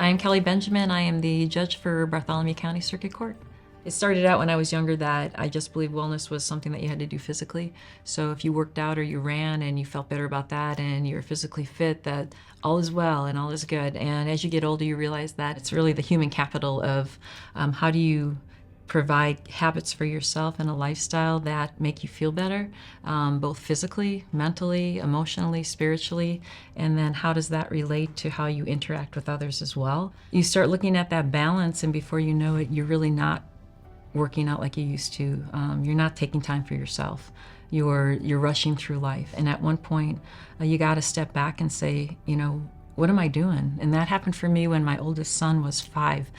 I'm Kelly Benjamin. I am the judge for Bartholomew County Circuit Court. It started out when I was younger that I just believed wellness was something that you had to do physically. So if you worked out or you ran and you felt better about that and you're physically fit, that all is well and all is good. And as you get older, you realize that it's really the human capital of how do you provide habits for yourself and a lifestyle that make you feel better, both physically, mentally, emotionally, spiritually, and then how does that relate to how you interact with others as well. You start looking at that balance, and before you know it, you're really not working out like you used to. You're not taking time for yourself. You're rushing through life, and at one point, you got to step back and say, what am I doing? And that happened for me when my oldest son was 5.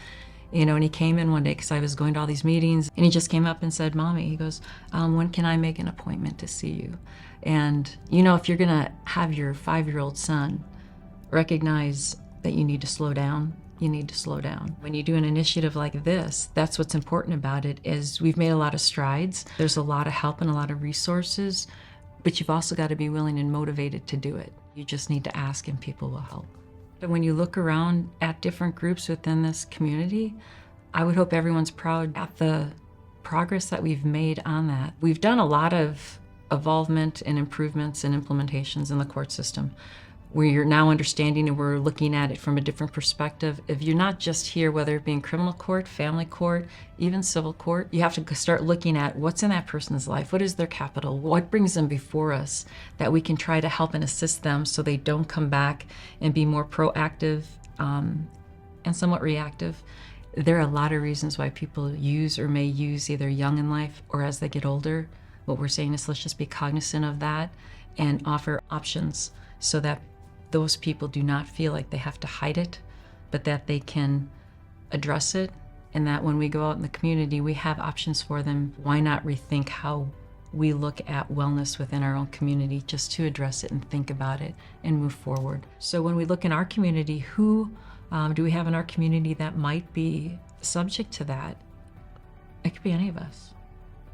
And he came in one day because I was going to all these meetings, and he just came up and said, "Mommy," he goes, "when can I make an appointment to see you?" And, if you're gonna have your 5-year-old son recognize that you need to slow down, you need to slow down. When you do an initiative like this, that's what's important about it, is we've made a lot of strides. There's a lot of help and a lot of resources, but you've also got to be willing and motivated to do it. You just need to ask and people will help. But when you look around at different groups within this community, I would hope everyone's proud at the progress that we've made on that. We've done a lot of evolvement and improvements and implementations in the court system. We're now understanding and we're looking at it from a different perspective. If you're not just here, whether it be in criminal court, family court, even civil court, you have to start looking at what's in that person's life. What is their capital? What brings them before us that we can try to help and assist them so they don't come back and be more proactive and somewhat reactive. There are a lot of reasons why people use or may use either young in life or as they get older. What we're saying is let's just be cognizant of that and offer options so that those people do not feel like they have to hide it, but that they can address it, and that when we go out in the community, we have options for them. Why not rethink how we look at wellness within our own community just to address it and think about it and move forward? So when we look in our community, who do we have in our community that might be subject to that? It could be any of us,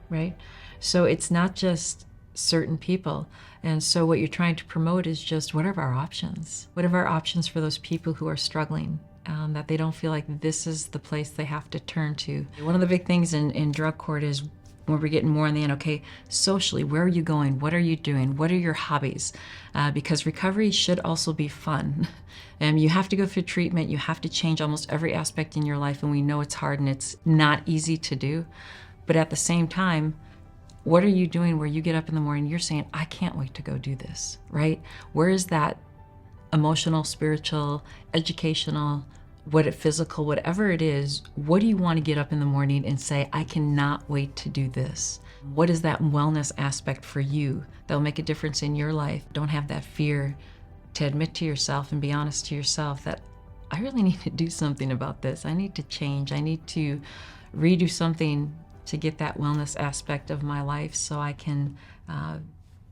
right? So it's not just certain people. And so what you're trying to promote is just what are our options? What are our options for those people who are struggling, that they don't feel like this is the place they have to turn to? One of the big things in drug court is when we're getting more in the end, okay, socially, where are you going? What are you doing? What are your hobbies? Because recovery should also be fun. And you have to go through treatment. You have to change almost every aspect in your life. And we know it's hard and it's not easy to do. But at the same time, what are you doing where you get up in the morning, you're saying, I can't wait to go do this, right? Where is that emotional, spiritual, educational, physical, whatever it is, what do you want to get up in the morning and say, I cannot wait to do this? What is that wellness aspect for you that'll make a difference in your life? Don't have that fear to admit to yourself and be honest to yourself that I really need to do something about this. I need to change. I need to redo something to get that wellness aspect of my life so I can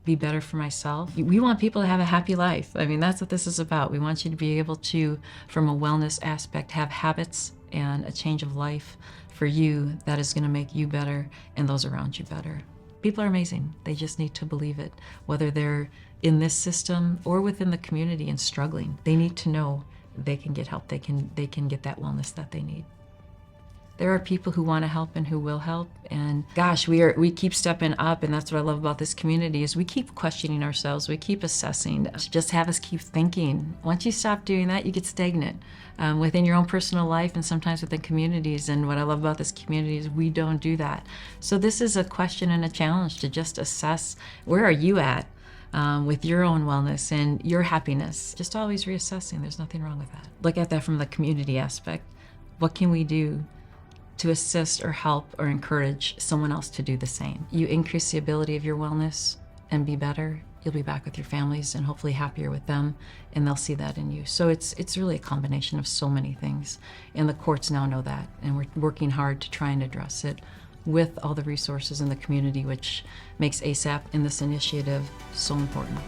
be better for myself. We want people to have a happy life. I mean, that's what this is about. We want you to be able to, from a wellness aspect, have habits and a change of life for you that is going to make you better and those around you better. People are amazing. They just need to believe it. Whether they're in this system or within the community and struggling, they need to know they can get help. They can get that wellness that they need. There are people who want to help and who will help, and gosh, we keep stepping up, and that's what I love about this community is we keep questioning ourselves, we keep assessing, just have us keep thinking. Once you stop doing that, you get stagnant within your own personal life and sometimes within communities, and what I love about this community is we don't do that. So this is a question and a challenge to just assess where are you at with your own wellness and your happiness. Just always reassessing, there's nothing wrong with that. Look at that from the community aspect. What can we do to assist or help or encourage someone else to do the same? You increase the ability of your wellness and be better, you'll be back with your families and hopefully happier with them, and they'll see that in you. So it's really a combination of so many things, and the courts now know that, and we're working hard to try and address it with all the resources in the community, which makes ASAP in this initiative so important.